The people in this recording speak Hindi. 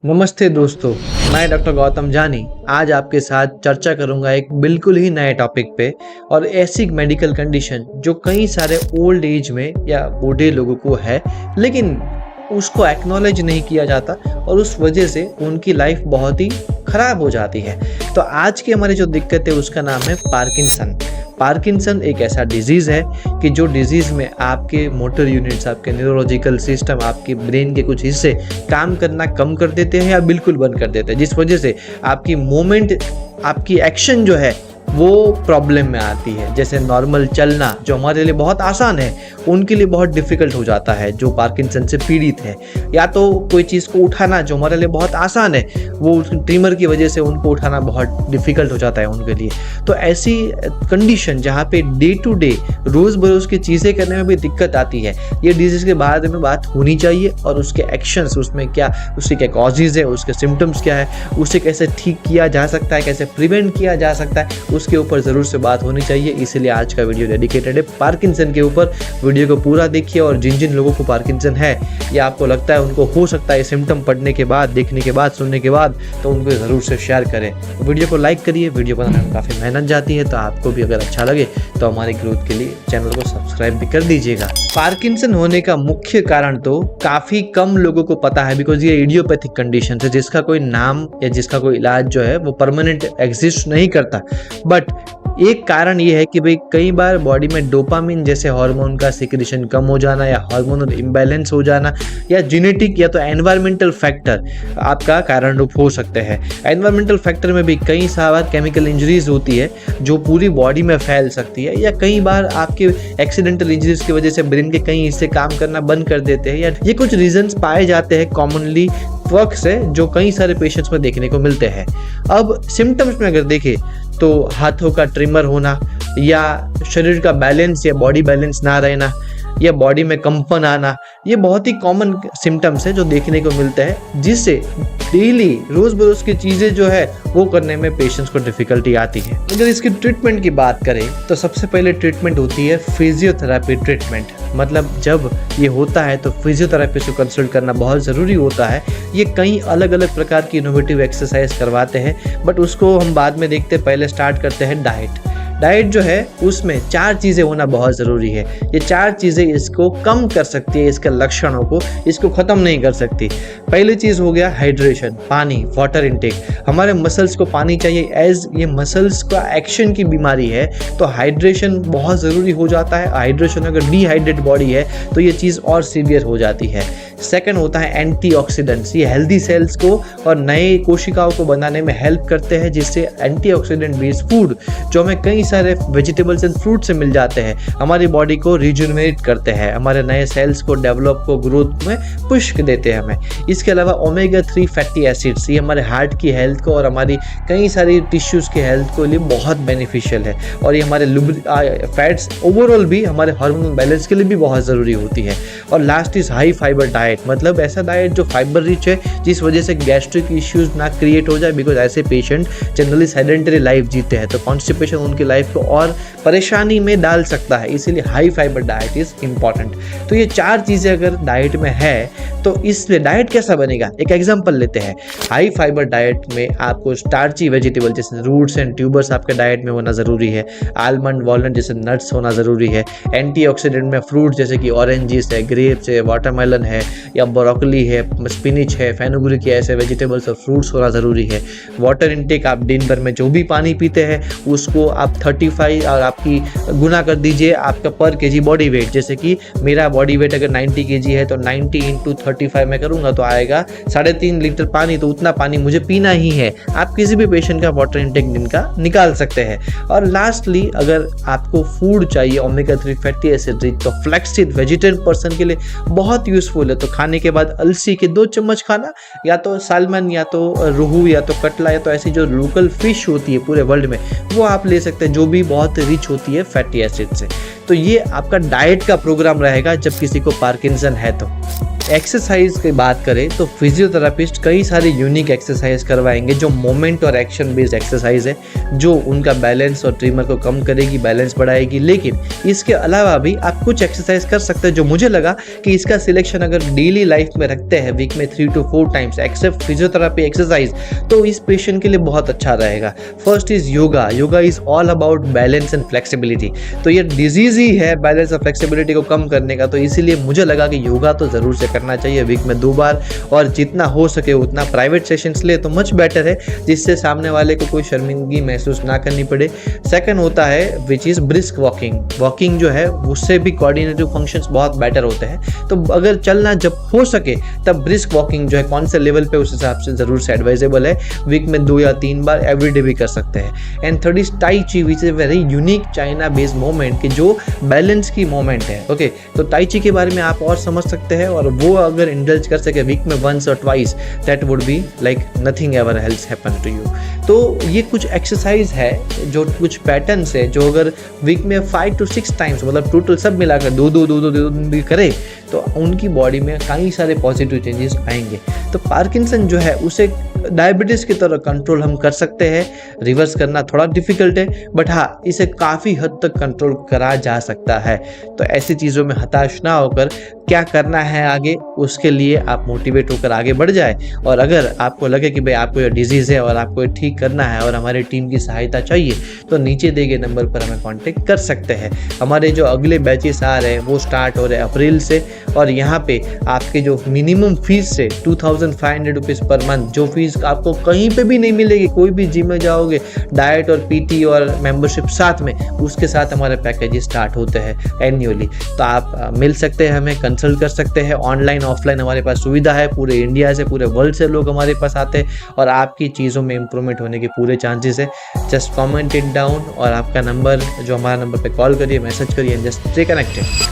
नमस्ते दोस्तों, मैं डॉक्टर गौतम जानी आज आपके साथ चर्चा करूंगा एक बिल्कुल ही नए टॉपिक पे और ऐसी मेडिकल कंडीशन जो कई सारे ओल्ड एज में या बूढ़े लोगों को है, लेकिन उसको एक्नॉलेज नहीं किया जाता और उस वजह से उनकी लाइफ बहुत ही खराब हो जाती है। तो आज की हमारी जो दिक्कत है उसका नाम है पार्किंसन। पार्किंसन एक ऐसा डिजीज़ है कि जो डिजीज़ में आपके मोटर यूनिट्स, आपके न्यूरोलॉजिकल सिस्टम, आपके ब्रेन के कुछ हिस्से काम करना कम कर देते हैं या बिल्कुल बंद कर देते हैं, जिस वजह से आपकी मूवमेंट, आपकी एक्शन जो है वो प्रॉब्लम में आती है। जैसे नॉर्मल चलना जो हमारे लिए बहुत आसान है, उनके लिए बहुत डिफ़िकल्ट हो जाता है जो पार्किंसन से पीड़ित है। या तो कोई चीज़ को उठाना जो हमारे लिए बहुत आसान है, वो ट्रिमर की वजह से उनको उठाना बहुत डिफ़िकल्ट हो जाता है उनके लिए। तो ऐसी कंडीशन जहाँ पे डे टू डे रोज़ बरोज़ की चीज़ें करने में भी दिक्कत आती है, ये डिजीज़ के बारे में बात होनी चाहिए और उसके एक्शंस, उसमें क्या, उसके क्या कॉजेज़ है, उसके सिम्टम्स क्या है, उसे कैसे ठीक किया जा सकता है, कैसे प्रिवेंट किया जा सकता है, उसके ऊपर ज़रूर से बात होनी चाहिए। इसीलिए आज का वीडियो डेडिकेटेड है पार्किंसन के ऊपर। वीडियो को पूरा देखिए और जिन जिन लोगों को पार्किंसन है या आपको लगता है उनको हो सकता है सिम्टम पढ़ने के बाद, देखने के बाद, सुनने के बाद, तो उनको ज़रूर से शेयर करें। वीडियो को लाइक करिए। वीडियो बनाने में काफ़ी मेहनत जाती है, तो आपको भी अगर अच्छा लगे तो हमारी ग्रोथ के लिए चैनल को सब्सक्राइब भी कर दीजिएगा। पार्किंसन होने का मुख्य कारण तो काफ़ी कम लोगों को पता है, बिकॉज ये इडियोपैथिक कंडीशन है जिसका कोई नाम या जिसका कोई इलाज जो है वो परमानेंट एग्जिस्ट नहीं करता। बट एक कारण ये है कि भाई कई बार बॉडी में डोपामिन जैसे हार्मोन का सिक्रेशन कम हो जाना या हार्मोनल इम्बैलेंस हो जाना या जेनेटिक या तो एनवायरमेंटल फैक्टर आपका कारण रूप हो सकते हैं। एनवायरमेंटल फैक्टर में भी कई सारा केमिकल इंजरीज होती है जो पूरी बॉडी में फैल सकती है, या कई बार आपके एक्सीडेंटल इंजरीज की वजह से ब्रेन के कई हिस्से काम करना बंद कर देते हैं। या ये कुछ रीजंस पाए जाते हैं कॉमनली वर्क से जो कई सारे पेशेंट्स में देखने को मिलते हैं। अब सिम्टम्स में अगर देखें तो हाथों का ट्रिमर होना या शरीर का बैलेंस या बॉडी बैलेंस ना रहना या बॉडी में कंपन आना, ये बहुत ही कॉमन सिम्टम्स है जो देखने को मिलते हैं, जिससे डेली रोज़ बरोज़ की चीज़ें जो है वो करने में पेशेंट्स को डिफ़िकल्टी आती है। अगर इसकी ट्रीटमेंट की बात करें तो सबसे पहले ट्रीटमेंट होती है फिजियोथेरेपी ट्रीटमेंट। मतलब जब ये होता है तो फिजियोथेरेपिस्ट को कंसल्ट करना बहुत ज़रूरी होता है। ये कई अलग अलग प्रकार की इनोवेटिव एक्सरसाइज करवाते हैं, बट उसको हम बाद में देखते हैं। पहले स्टार्ट करते हैं डाइट जो है उसमें 4 चीज़ें होना बहुत ज़रूरी है। ये 4 चीज़ें इसको कम कर सकती है, इसके लक्षणों को, इसको ख़त्म नहीं कर सकती। पहली चीज़ हो गया हाइड्रेशन, पानी, वाटर इनटेक। हमारे मसल्स को पानी चाहिए, एज ये मसल्स का एक्शन की बीमारी है तो हाइड्रेशन बहुत ज़रूरी हो जाता है। हाइड्रेशन अगर डिहाइड्रेट बॉडी है तो ये चीज़ और सीवियर हो जाती है। सेकंड होता है एंटीऑक्सीडेंट्स। ये हेल्दी सेल्स को और नए कोशिकाओं को बनाने में हेल्प करते हैं, जिससे एंटीऑक्सीडेंट बेस्ड फूड जो हमें कई सारे वेजिटेबल्स एंड फ्रूट से मिल जाते हैं हमारी बॉडी को रिजुनरेट करते हैं, हमारे नए सेल्स को डेवलप को ग्रोथ में पुश देते हैं हमें। इसके अलावा ओमेगा 3 फैटी एसिड्स, ये हमारे हार्ट की हेल्थ को और हमारी कई सारी टिश्यूज़ की हेल्थ को लिए बहुत बेनिफिशियल है, और ये हमारे फैट्स ओवरऑल भी हमारे हार्मोनल बैलेंस के लिए भी बहुत ज़रूरी होती है। और last is high fibre diet, मतलब ऐसा डाइट जो फाइबर रिच है जिस वजह से गैस्ट्रिक इश्यूज ना क्रिएट हो जाए, बिकॉज ऐसे पेशेंट जनरली सेडेंटरी लाइफ जीते हैं तो कॉन्स्टिपेशन उनकी लाइफ को और परेशानी में डाल सकता है, इसीलिए high fibre diet is important. तो ये 4 चीज़ें अगर डाइट में है तो इसलिए डाइट कैसा बनेगा, एक एग्जांपल लेते हैं। हाई फाइबर डाइट में आपको स्टार्ची वेजिटेबल जैसे रूट्स एंड ट्यूबर्स आपके डाइट में होना ज़रूरी है, आलमंड वॉलनट जैसे नट्स होना ज़रूरी है, एंटीऑक्सीडेंट में फ्रूट जैसे कि ऑरेंजेस है, ग्रेप्स है, वाटरमेलन है या ब्रोकली है, स्पिनिच है, फेनुग्रीक है, ऐसे वेजिटेबल्स और फ्रूट्स होना ज़रूरी है। वाटर इनटेक, आप दिन भर में जो भी पानी पीते हैं उसको आप 35 और आपकी गुना कर दीजिए आपका पर केजी बॉडी वेट। जैसे कि मेरा बॉडी वेट अगर 90 केजी है तो 90 इंटू 35 में करूँगा तो आएगा 3.5 लीटर पानी, तो उतना पानी मुझे पीना ही है। आप किसी भी पेशेंट का वाटर इनटेक दिन का निकाल सकते हैं। और लास्टली अगर आपको फूड चाहिए ओमेगा 3 फैटी एसिड रिच, तो फ्लैक्सीड वेजिटेरियन पर्सन के लिए बहुत यूजफुल है। तो खाने के बाद अलसी के 2 चम्मच खाना, या तो सालमन या तो रोहू या तो कटला या तो ऐसी जो लोकल फिश होती है पूरे वर्ल्ड में वो आप ले सकते हैं, जो भी बहुत रिच होती है फैटी एसिड से। तो ये आपका डाइट का प्रोग्राम रहेगा जब किसी को पार्किंसन है। तो एक्सरसाइज की बात करें तो फिजियोथेरापिस्ट कई सारे यूनिक एक्सरसाइज करवाएंगे जो मोमेंट और एक्शन बेस्ड एक्सरसाइज है, जो उनका बैलेंस और ट्रिमर को कम करेगी, बैलेंस बढ़ाएगी। लेकिन इसके अलावा भी आप कुछ एक्सरसाइज कर सकते हैं जो मुझे लगा कि इसका सिलेक्शन अगर डेली लाइफ में रखते हैं वीक में 3 to 4 times except physiotherapy exercise, तो इस पेशेंट के लिए बहुत अच्छा रहेगा। First is yoga. Yoga is all about balance and flexibility. तो ये डिजीज ही है बैलेंस और फ्लेक्सिबिलिटी को कम करने का, तो इसीलिए मुझे लगा कि योगा तो ज़रूर से करना चाहिए वीक में 2 बार, और जितना हो सके उतना प्राइवेट सेशंस ले तो मच बेटर है, जिससे सामने वाले को कोई शर्मिंदगी महसूस ना करनी पड़े। सेकंड होता है which is brisk walking. Walking जो है उससे भी कोऑर्डिनेटिव फंक्शंस बहुत बेटर होते हैं। तो अगर चलना जब हो सके तब ब्रिस्क वॉकिंग जो है कौन से लेवल पे उस हिसाब से ज़रूर से एडवाइजेबल है। वीक में 2 या 3 बार एवरीडे भी कर सकते हैं। एंड थर्ड इज टाई ची which is very unique China based moment कि जो बैलेंस की मोमेंट है। ओके, तो टाई ची के बारे में आप और समझ सकते हैं, और वो अगर इंडल्ज कर सके वीक में वंस और twice, that would be like nothing ever else happen to you. तो ये कुछ एक्सरसाइज है, जो कुछ पैटर्न्स है, जो अगर वीक में 5 to 6 टाइम्स मतलब टोटल सब मिलाकर दो दिन भी करे तो उनकी बॉडी में कई सारे पॉजिटिव चेंजेस आएंगे। तो पार्किंसन जो है उसे डायबिटीज़ की तरह कंट्रोल हम कर सकते हैं। रिवर्स करना थोड़ा डिफिकल्ट है, बट हाँ, इसे काफ़ी हद तक कंट्रोल करा जा सकता है। तो ऐसी चीज़ों में हताश ना होकर क्या करना है आगे, उसके लिए आप मोटिवेट होकर आगे बढ़ जाए। और अगर आपको लगे कि भाई आपको ये डिजीज़ है और आपको ये ठीक करना है और हमारी टीम की सहायता चाहिए, तो नीचे दिए गए नंबर पर हमें कांटेक्ट कर सकते हैं। हमारे जो अगले बैचेस आ रहे हैं वो स्टार्ट हो रहे हैं अप्रैल से, और यहाँ पे आपके जो मिनिमम फीस है 2500 रुपीज़ पर मंथ, जो फीस आपको कहीं पे भी नहीं मिलेगी। कोई भी जिम में जाओगे, डाइट और पीटी और मेंबरशिप साथ में, उसके साथ हमारे पैकेजेस स्टार्ट होते हैं एन्युअली। तो आप मिल सकते हैं, हमें कंसल्ट कर सकते हैं। ऑनलाइन ऑफलाइन हमारे पास सुविधा है। पूरे इंडिया से, पूरे वर्ल्ड से लोग हमारे पास आते हैं, और आपकी चीज़ों में इंप्रूवमेंट होने के पूरे चांसेस है। जस्ट कमेंट इट डाउन, और आपका नंबर जो हमारा नंबर पे कॉल करिए, मैसेज करिए, जस्ट स्टे कनेक्टेड।